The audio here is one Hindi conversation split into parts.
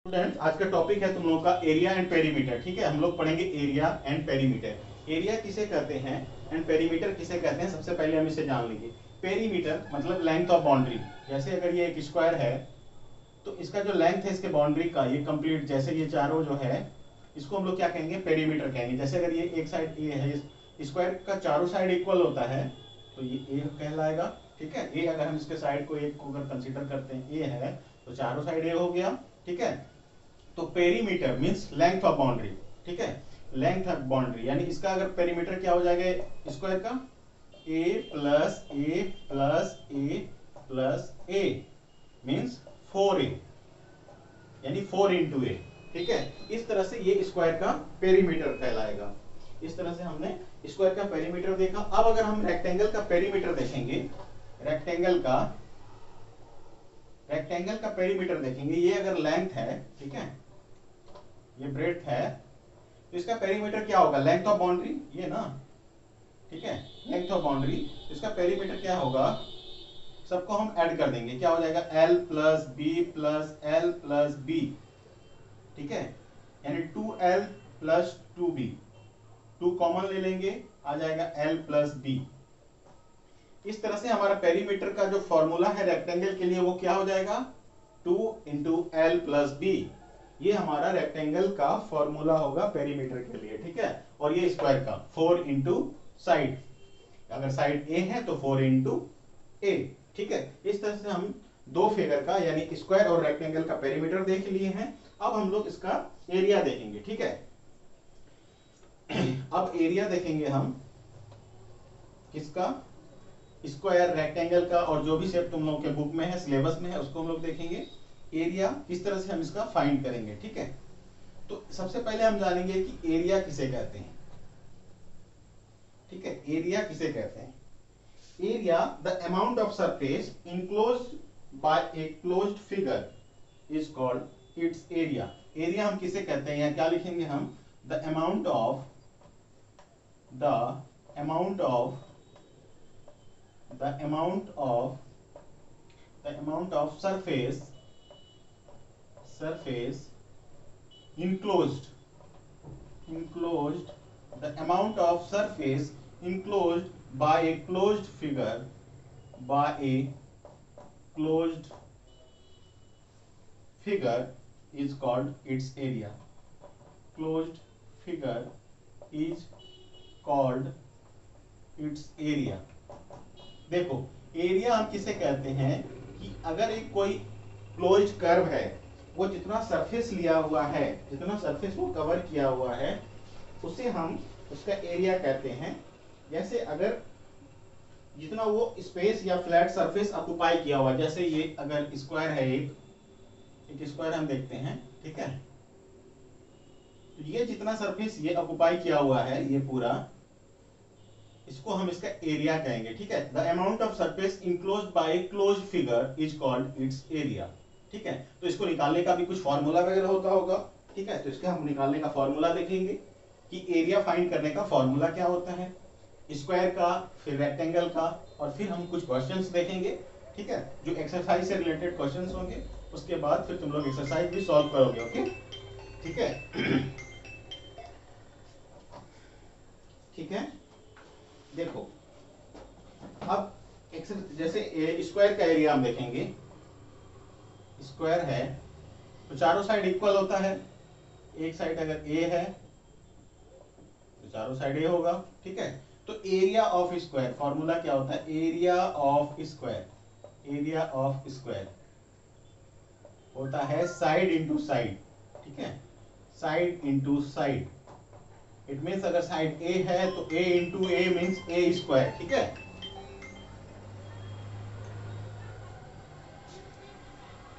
स्टूडेंट, आज का टॉपिक है तुम लोगों का एरिया एंड पेरीमीटर। ठीक है, हम लोग पढ़ेंगे एरिया एंड पेरीमीटर। एरिया किसे कहते हैं एंड पेरीमीटर किसे कहते हैं, सबसे पहले हम इसे जान लेंगे। पेरीमीटर मतलब लेंथ ऑफ बाउंड्री। जैसे अगर ये एक स्क्वायर है तो इसका जो लेंथ है इसके बाउंड्री का, ये कंप्लीट, जैसे ये चारों जो है इसको हम लोग क्या कहेंगे, पेरीमीटर कहेंगे। जैसे अगर ये एक साइड ए है, स्क्वायर का चारों साइड इक्वल होता है तो ये ए कहलाएगा। ठीक है, ए अगर हम इसके साइड को एक को अगर कंसीडर करते हैं, ए है तो चारों साइड ए हो गया। ठीक है, तो perimeter means length of boundary. ठीक है, लेंथ ऑफ बाउंड्री यानी इसका अगर पेरीमीटर क्या हो जाएगा स्क्वायर का, ए प्लस ए प्लस ए प्लस ए मींस 4a, यानी 4 इंटू ए। ठीक है, इस तरह से ये स्क्वायर का पेरीमीटर कहलाएगा। इस तरह से हमने स्क्वायर का पेरीमीटर देखा। अब अगर हम रेक्टेंगल का पेरीमीटर देखेंगे, रेक्टेंगल का पेरीमीटर देखेंगे, ये अगर लेंथ है, ठीक है, ये ब्रेड्थ है, तो इसका पेरीमीटर क्या होगा, लेंथ ऑफ बाउंड्री ये ना। ठीक है, लेंथ ऑफ बाउंड्री, इसका पेरीमीटर क्या होगा, सबको हम ऐड कर देंगे, क्या हो जाएगा L plus B plus L plus B. ठीक है, यानी 2L प्लस 2B, 2 कॉमन ले लेंगे, आ जाएगा L प्लस बी। इस तरह से हमारा पेरीमीटर का जो फॉर्मूला है रेक्टेंगल के लिए वो क्या हो जाएगा, 2 इंटू एल प्लस बी। ये हमारा रेक्टेंगल का फॉर्मूला होगा पेरीमीटर के लिए। ठीक है, और ये स्क्वायर का 4 इंटू साइड, अगर साइड ए है तो 4 इंटू ए। ठीक है, इस तरह से हम दो फिगर का यानी स्क्वायर और रेक्टेंगल का पेरीमीटर देख लिए हैं। अब हम लोग इसका एरिया देखेंगे। ठीक है, अब एरिया देखेंगे हम किसका, स्क्वायर, रेक्टेंगल का, और जो भी शेप तुम लोगों के बुक में है, सिलेबस में है, उसको हम लोग देखेंगे। एरिया किस तरह से हम इसका फाइंड करेंगे। ठीक है, तो सबसे पहले हम जानेंगे कि एरिया किसे कहते हैं। ठीक है, एरिया किसे कहते हैं। Area the amount of surface enclosed bye a closed figure is called its area. Area हम किसे कहते हैं, या क्या लिखेंगे हम, the amount of the amount of surface enclosed the amount of surface enclosed by a closed figure is called its area. Closed figure is called its area. देखो, एरिया हम किसे कहते हैं कि अगर एक कोई क्लोज्ड कर्व है, वो जितना सरफेस लिया हुआ है, जितना सरफेस वो कवर किया हुआ है, उसे हम उसका एरिया कहते हैं। जैसे अगर जितना वो स्पेस या फ्लैट सरफेस ऑक्युपाई किया हुआ, जैसे ये अगर स्क्वायर है, एक स्क्वायर हम देखते हैं। ठीक है, तो ये जितना सरफेस ये ऑक्युपाई किया हुआ है, ये पूरा, इसको हम इसका एरिया कहेंगे। ठीक है, the amount of surface enclosed bye a closed figure is called its area. ठीक है, तो इसको निकालने का भी कुछ फॉर्मूला वगैरह होता होगा। ठीक है, तो इसका हम निकालने का फॉर्मूला देखेंगे कि एरिया फाइंड करने का फॉर्मूला क्या होता है, स्क्वायर का, फिर रेक्टेंगल का, और फिर हम कुछ क्वेश्चंस देखेंगे। ठीक है, जो एक्सरसाइज से रिलेटेड क्वेश्चंस होंगे, उसके बाद फिर तुम लोग एक्सरसाइज भी सॉल्व करोगे। ओके, ठीक है। ठीक है, देखो, अब जैसे स्क्वायर का एरिया हम देखेंगे, स्क्वायर है तो चारों साइड इक्वल होता है। एक साइड अगर ए है तो चारों साइड ए होगा। ठीक है, तो एरिया ऑफ स्क्वायर, फॉर्मूला क्या होता है, एरिया ऑफ स्क्वायर होता है साइड इंटू साइड। ठीक है, side into side, it means अगर साइड ए है तो ए इंटू ए मीन्स ए स्क्वायर। ठीक है,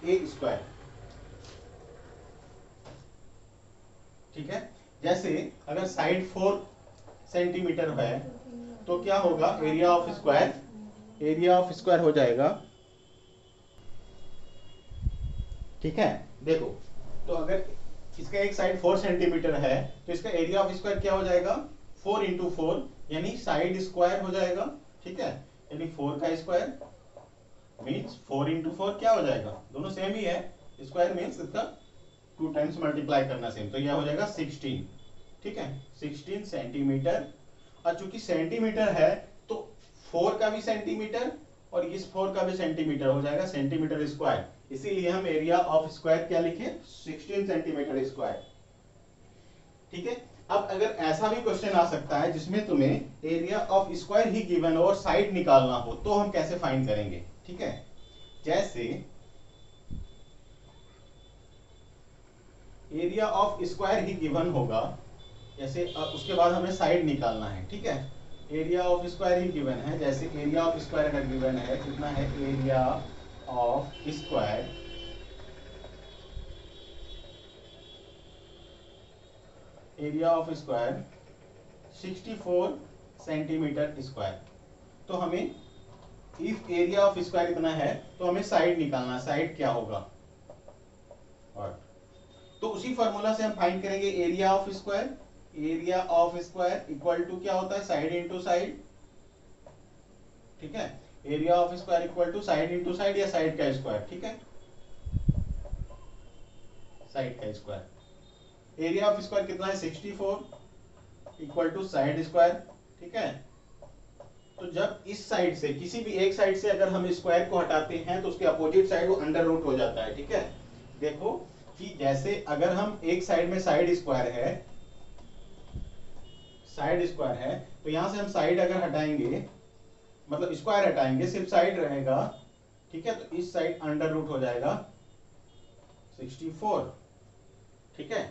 ए स्क्वायर। ठीक है, जैसे अगर साइड 4 सेंटीमीटर है तो क्या होगा, एरिया ऑफ स्क्वायर हो जाएगा। ठीक है, देखो, तो अगर इसका एक साइड 4 सेंटीमीटर है तो इसका एरिया ऑफ स्क्वायर क्या हो जाएगा, 4 इंटू 4, यानी साइड स्क्वायर हो जाएगा। ठीक है, यानी 4 का स्क्वायर मीन्स 4 इंटू 4 क्या हो जाएगा, दोनों सेम ही है, स्क्वायर मीन्स इसका 2 टाइम्स मल्टीप्लाई करना सेम, तो यह हो जाएगा 16, ठीक है 16 सेंटीमीटर। और चूंकि सेंटीमीटर है तो 4 का भी सेंटीमीटर और इस 4 का भी सेंटीमीटर हो जाएगा सेंटीमीटर स्क्वायर, इसीलिए हम एरिया ऑफ स्क्वायर क्या लिखे 16 सेंटीमीटर स्क्वायर, ठीक है। अब अगर ऐसा भी क्वेश्चन आ सकता है जिसमें तुम्हें area of square he given हो और साइड निकालना हो, तो हम कैसे फाइंड करेंगे, ठीक है। जैसे area of square he given होगा, जैसे उसके बाद हमें साइड निकालना है, ठीक है। Area of square he given है, जैसे एरिया ऑफ स्क्वायर अगर गिवन है कितना है, area of square square 64 centimetre square. तो हमें इफ एरिया ऑफ स्क्वायर इतना है तो हमें साइड निकालना, साइड क्या होगा, और तो उसी फॉर्मूला से हम फाइंड करेंगे area of square. Area of square equal to क्या होता है, साइड इंटू साइड, ठीक है। Area of square equal to side into side या साइड का स्क्वायर, ठीक है, साइड का स्क्वायर। एरिया ऑफ स्क्वायर कितना है 64 इक्वल टू साइड स्क्वायर, ठीक है। तो जब इस साइड से किसी भी एक साइड से अगर हम स्क्वायर को हटाते हैं तो उसके अपोजिट साइड वो अंडर रूट हो जाता है, ठीक है। देखो कि जैसे अगर हम एक साइड में साइड स्क्वायर है तो यहां से हम साइड अगर हटाएंगे, मतलब स्क्वायर हटाएंगे सिर्फ साइड रहेगा, ठीक है, तो इस साइड अंडर रूट हो जाएगा 64, ठीक है।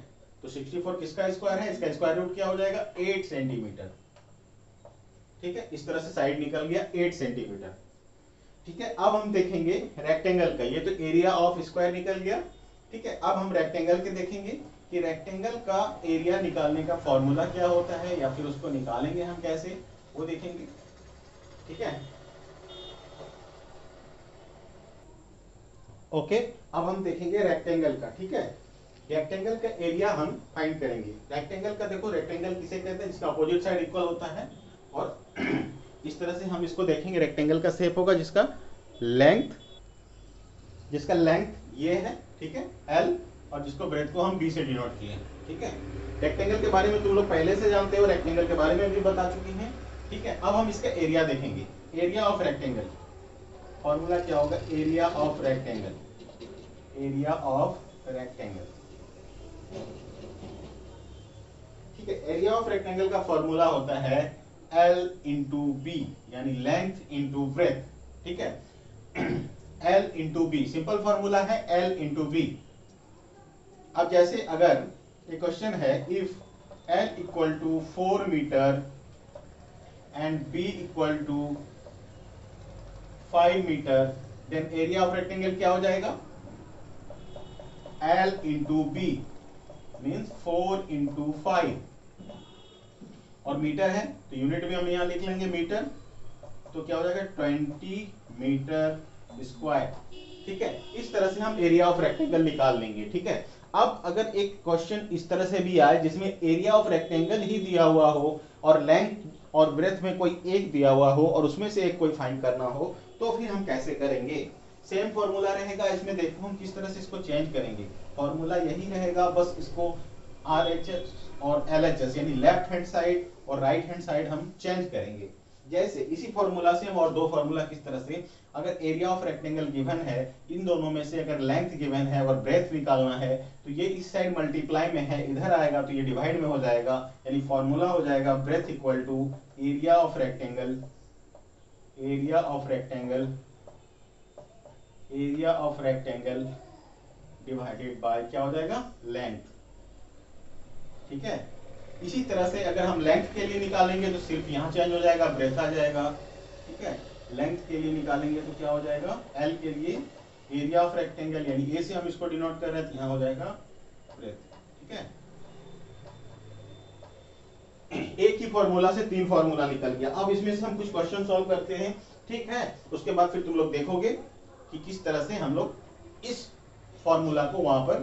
तो 64 किसका स्क्वायर है, इसका स्क्वायर रूट क्या हो जाएगा 8 सेंटीमीटर, ठीक है। इस तरह से साइड निकल गया 8 सेंटीमीटर, ठीक है। अब हम देखेंगे रेक्टेंगल का, ये तो एरिया ऑफ स्क्वायर निकल गया, ठीक है। अब हम रेक्टेंगल के देखेंगे कि रेक्टेंगल का एरिया निकालने का फॉर्मूला क्या होता है या फिर उसको निकालेंगे हम कैसे, वो देखेंगे, ठीक है। ओके, अब हम देखेंगे रेक्टेंगल का, ठीक है। रेक्टेंगल का एरिया हम फाइंड करेंगे। रेक्टेंगल का देखो, रेक्टेंगल किसे कहते हैं, जिसका अपोजिट साइड इक्वल होता है, और इस तरह से हम इसको देखेंगे। रेक्टेंगल का शेप होगा जिसका लेंथ ये है, ठीक है L, और जिसको ब्रेथ को हम B से डिनोट किए हैं, ठीक है। रेक्टेंगल के बारे में तुम लोग पहले से जानते हो, रेक्टेंगल के बारे में भी बता चुकी हैं, ठीक है। अब हम इसका एरिया देखेंगे। एरिया ऑफ रेक्टेंगल फॉर्मूला क्या होगा, एरिया ऑफ रेक्टेंगल, ठीक है। एरिया ऑफ रेक्टेंगल का फॉर्मूला होता है L इंटू बी, यानी लेंथ इंटू ब्रेथ, ठीक है। L into B simple formula है, L इंटू बी। अब जैसे अगर ये क्वेश्चन है, if L equal to 4 metre and B equal to 5 metre, then area of rectangle क्या हो जाएगा, L into B means 4 into 5, और मीटर है तो यूनिट भी हम यहां लिख लेंगे मीटर, तो क्या हो जाएगा 20 मीटर स्क्वायर, ठीक है। इस तरह से हम एरिया ऑफ रेक्टेंगल निकाल लेंगे, ठीक है। अब अगर एक क्वेश्चन इस तरह से भी आए जिसमें एरिया ऑफ रेक्टेंगल ही दिया हुआ हो और लेंथ और ब्रेथ में कोई एक दिया हुआ हो और उसमें से एक कोई फाइंड करना हो, तो फिर हम कैसे करेंगे। सेम फॉर्मूला रहेगा इसमें, देखो हम किस तरह से इसको चेंज करेंगे। फॉर्मूला यही रहेगा, बस इसको RHS और LHS यानी लेफ्ट हैंड साइड और राइट हैंड साइड हम चेंज करेंगे। जैसे इसी फॉर्मूला से हम और दो फॉर्मूला किस तरह से, अगर एरिया ऑफ रेक्टेंगल गिवन है, इन दोनों में से अगर लेंथ गिवन है और ब्रेथ निकालना है, तो ये इस साइड मल्टीप्लाई में है, इधर आएगा तो ये डिवाइड में हो जाएगा, यानी फॉर्मूला हो जाएगा breadth equal to area of rectangle divided by क्या हो जाएगा, लेंथ, ठीक है। इसी तरह से अगर हम लेंथ के लिए निकालेंगे तो सिर्फ यहाँ चेंज हो जाएगा, ब्रेथ आ जाएगा, ठीक है। लेंथ के लिए निकालेंगे तो क्या हो जाएगा, L के लिए एरिया ऑफ रेक्टेंगल, यानी A से हम इसको डिनोट कर रहे हैं, तो यहाँ हो जाएगा ब्रेथ, ठीक है। एक ही फॉर्मूला से 3 फॉर्मूला निकल गया। अब इसमें से हम कुछ क्वेश्चन सॉल्व करते हैं, ठीक है। उसके बाद फिर तुम लोग देखोगे कि किस तरह से हम लोग इस फॉर्मूला को वहां पर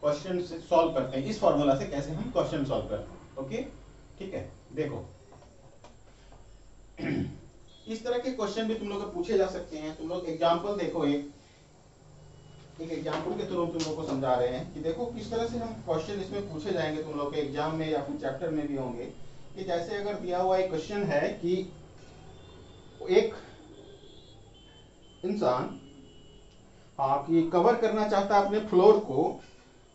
क्वेश्चन से सॉल्व करते हैं, इस फॉर्मूला से कैसे हम क्वेश्चन सॉल्व करते हैं, ओके, ठीक है। देखो इस तरह के क्वेश्चन भी तुम लोग को पूछे जा सकते हैं। तुम लोग एग्जांपल देखो, एक एक एग्जाम्पल के थ्रू तुम लोग को समझा रहे हैं कि देखो किस तरह से हम क्वेश्चन इसमें पूछे जाएंगे तुम लोग के एग्जाम में या फिर चैप्टर में भी होंगे। कि जैसे अगर दिया हुआ एक क्वेश्चन है कि एक इंसान कि कवर करना चाहता है अपने फ्लोर को,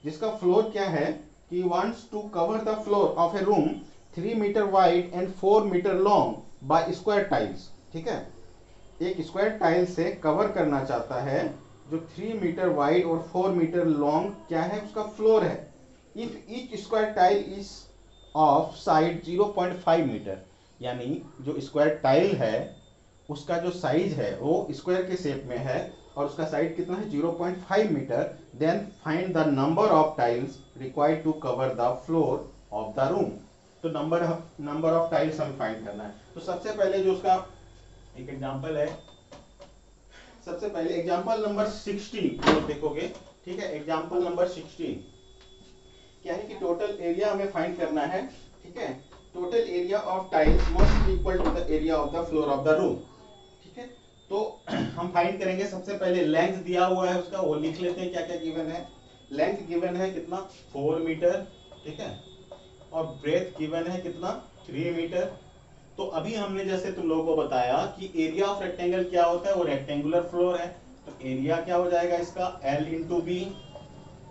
जिसका फ्लोर क्या है कि wants to cover the floor of a room 3 metre wide and 4 metre long by square tiles. ठीक है, एक स्क्वायर टाइल से कवर करना चाहता है जो 3 मीटर वाइड और 4 मीटर लॉन्ग क्या है उसका फ्लोर है। If each square tile is of side 0.5 metre, यानी जो स्क्वायर टाइल है उसका जो साइज है वो स्क्वायर के शेप में है और उसका साइड कितना है 0.5 metre, then find the number of tiles required to cover the floor of the room. तो नंबर ऑफ टाइल्स हम फाइंड करना है। तो सबसे पहले जो उसका एक एग्जांपल है, सबसे पहले एग्जांपल नंबर 16 जो देखोगे, ठीक है, एग्जांपल नंबर 16 क्या है कि टोटल एरिया हमें फाइंड करना है। ठीक है, total area of tiles must equal to the area of the floor of the room. ठीक है, तो हम फाइंड करेंगे सबसे पहले लेंथ दिया हुआ है उसका, वो लिख लेते हैं क्या क्या गिवन है। लेंथ गिवन है कितना 4 मीटर, ठीक है, और ब्रेथ गिवन है कितना 3 मीटर। तो अभी हमने जैसे तुम लोगों को बताया कि एरिया ऑफ रेक्टेंगल क्या होता है, वो रेक्टेंगुलर फ्लोर है, तो एरिया क्या हो जाएगा इसका L इंटू बी।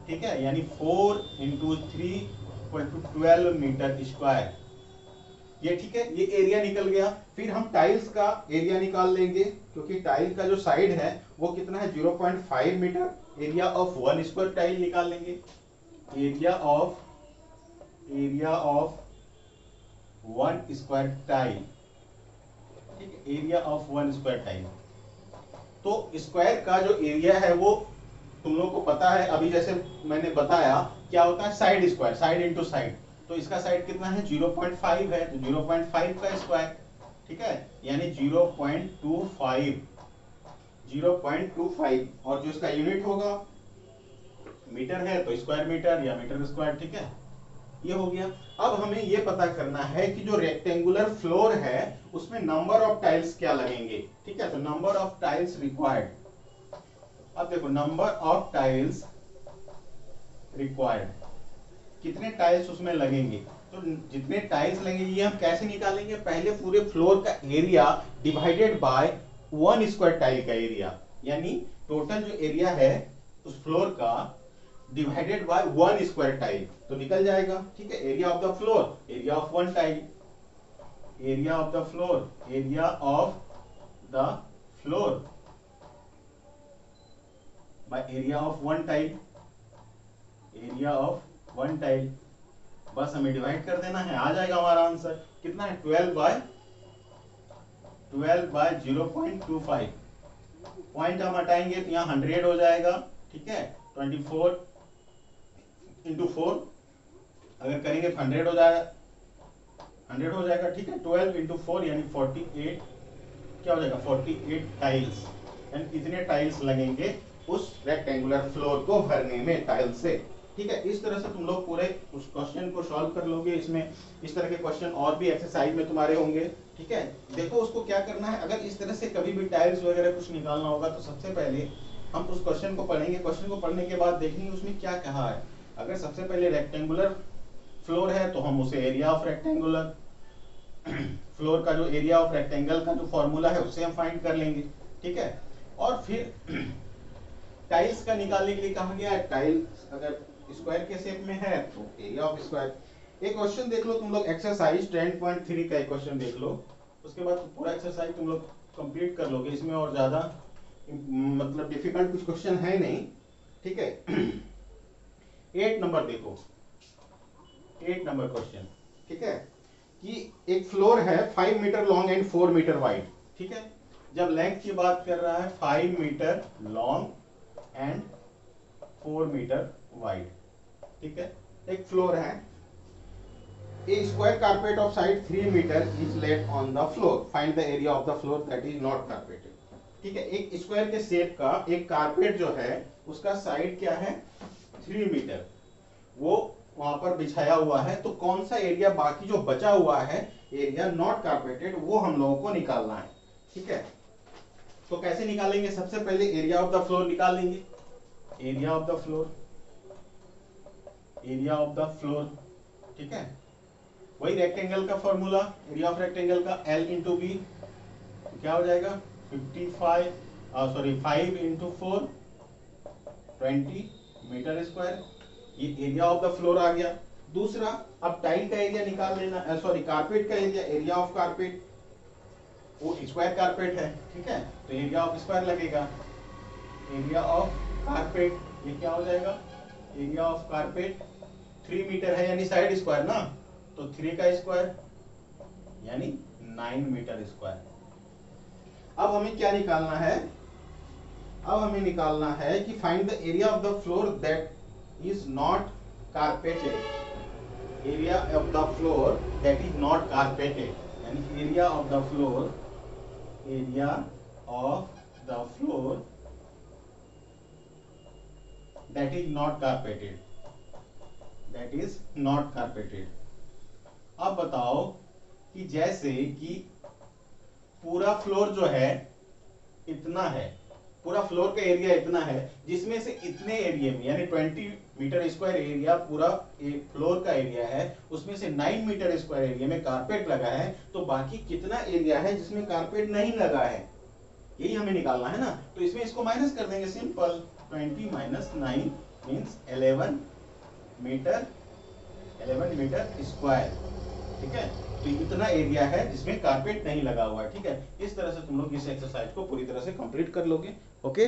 ठीक है, यानी 4 into 3 equal to 12 metre square. ये ठीक है, ये एरिया निकल गया। फिर हम टाइल्स का एरिया निकाल लेंगे, क्योंकि टाइल का जो साइड है वो कितना है 0.5 metre. Area of 1 square tile निकाल लेंगे। एरिया ऑफ 1 स्क्वायर टाइल, ठीक है, एरिया ऑफ 1 स्क्वायर टाइल। तो स्क्वायर का जो एरिया है वो तुम लोग को पता है, अभी जैसे मैंने बताया क्या होता है side square, side into side. तो इसका साइड कितना है 0.5 है, तो 0.5 का स्क्वायर, ठीक है, यानी 0.25 और जो इसका यूनिट होगा मीटर है तो स्क्वायर मीटर या मीटर स्क्वायर। ठीक है, ये हो गया। अब हमें ये पता करना है कि जो रेक्टेंगुलर फ्लोर है उसमें नंबर ऑफ टाइल्स क्या लगेंगे। ठीक है, तो नंबर ऑफ टाइल्स रिक्वायर्ड। अब देखो नंबर ऑफ टाइल्स रिक्वायर्ड, कितने टाइल्स उसमें लगेंगे। तो जितने टाइल्स लगेंगे ये हम कैसे निकालेंगे, पहले पूरे फ्लोर का area divided by 1 square tile का एरिया, यानी टोटल जो एरिया है उस फ्लोर का डिवाइडेड बाय 1 स्क्वायर टाइल, तो निकल जाएगा। ठीक है, area of the floor, area of 1 tile, area of the floor, area of the floor by area of 1 tile, area of 1 tile. बस हमें डिवाइड कर देना है, आ जाएगा हमारा आंसर। कितना है 12 बाय 0.25। पॉइंट हम हटाएंगे तो यहाँ 100 हो जाएगा। ठीक है, 24 इंटू 4 अगर करेंगे तो 100 हो जाएगा, 100 हो जाएगा। ठीक है, 12 इंटू 4 यानी 48, क्या हो जाएगा 48 टाइल्स। यानी इतने टाइल्स लगेंगे उस रेक्टेंगुलर फ्लोर को भरने में टाइल से। ठीक है, इस तरह से तुम लोग पूरे उस क्वेश्चन को सॉल्व कर लोगे। इसमें इस तरह के क्वेश्चन और भी एक्सरसाइज में तुम्हारे होंगे। ठीक है, देखो उसको क्या करना है, अगर इस तरह से कभी भी टाइल्स वगैरह कुछ निकालना होगा तो सबसे पहले हम उस क्वेश्चन को पढ़ेंगे। क्वेश्चन को पढ़ने के बाद देखेंगे उसमें क्या कहा है। अगर सबसे पहले रेक्टेंगुलर फ्लोर है तो हम उसे एरिया ऑफ रेक्टेंगुलर फ्लोर का जो एरिया ऑफ रेक्टेंगल का जो फॉर्मूला है उससे हम फाइंड कर लेंगे। ठीक है, और फिर टाइल्स का निकालने के लिए कहा गया है, टाइल्स अगर स्क्वायर के शेप में है तो एरिया ऑफ स्क्वायर। एक क्वेश्चन देख लो तुम लोग, एक्सरसाइज 10.3 का एक क्वेश्चन देख लो, उसके बाद पूरा एक्सरसाइज तुम लोग कंप्लीट कर लोगे। इसमें और ज्यादा मतलब डिफिकल्ट कुछ क्वेश्चन है नहीं। ठीक है, 8 नंबर देखो, 8 नंबर क्वेश्चन। ठीक है, कि एक फ्लोर है 5 metre long and 4 metre wide. ठीक है, जब लेंथ की बात कर रहा है 5 metre long and 4 metre wide. ठीक है, एक फ्लोर है, a square carpet of side 3 meter is laid on the floor, find the area of the floor that is not carpeted। ठीक है, एक स्क्वायर के शेप का एक कारपेट जो है उसका साइड क्या है 3 मीटर, वो वहां पर बिछाया हुआ है। तो कौन सा एरिया बाकी जो बचा हुआ है एरिया नॉट कारपेटेड, वो हम लोगों को निकालना है। ठीक है, तो कैसे निकालेंगे, सबसे पहले एरिया ऑफ द फ्लोर निकाल लेंगे। Area of the floor, area of the floor, ठीक है। वही रेक्टेंगल का फॉर्मूला, एरिया ऑफ रेक्टेंगल का L इंटू बी, क्या हो जाएगा 5 इंटू 4 20 मीटर स्क्वायर। ये एरिया ऑफ द फ्लोर आ गया। दूसरा, अब टाइल का एरिया निकाल लेना, सॉरी कारपेट का एरिया, एरिया ऑफ कारपेट, वो स्क्वायर कारपेट है, ठीक है, तो एरिया ऑफ स्क्वायर लगेगा। एरिया ऑफ कारपेट ये क्या हो जाएगा, एरिया ऑफ कारपेट 3 मीटर है यानी साइड स्क्वायर ना, तो 3 का स्क्वायर यानी 9 मीटर स्क्वायर। अब हमें क्या निकालना है, अब हमें निकालना है कि find the area of the floor that is not carpeted, area of the floor that is not carpeted, यानी area of the floor, area of the floor that is not carpeted, that is not carpeted. अब बताओ कि जैसे कि पूरा फ्लोर जो है इतना है, पूरा फ्लोर का एरिया इतना है, जिसमें से इतने एरिया में यानी 20 मीटर स्क्वायर एरिया पूरा एक फ्लोर का एरिया है, उसमें से 9 मीटर स्क्वायर एरिया में कारपेट लगा है, तो बाकी कितना एरिया है जिसमें कारपेट नहीं लगा है, यही हमें निकालना है ना। तो इसमें इसको माइनस कर देंगे, simple 20 minus 9 means 11 metre square, ठीक है। तो इतना एरिया है जिसमें कारपेट नहीं लगा हुआ है, ठीक है। इस तरह से तुम लोग इस एक्सरसाइज को पूरी तरह से कंप्लीट कर लोगे, ओके।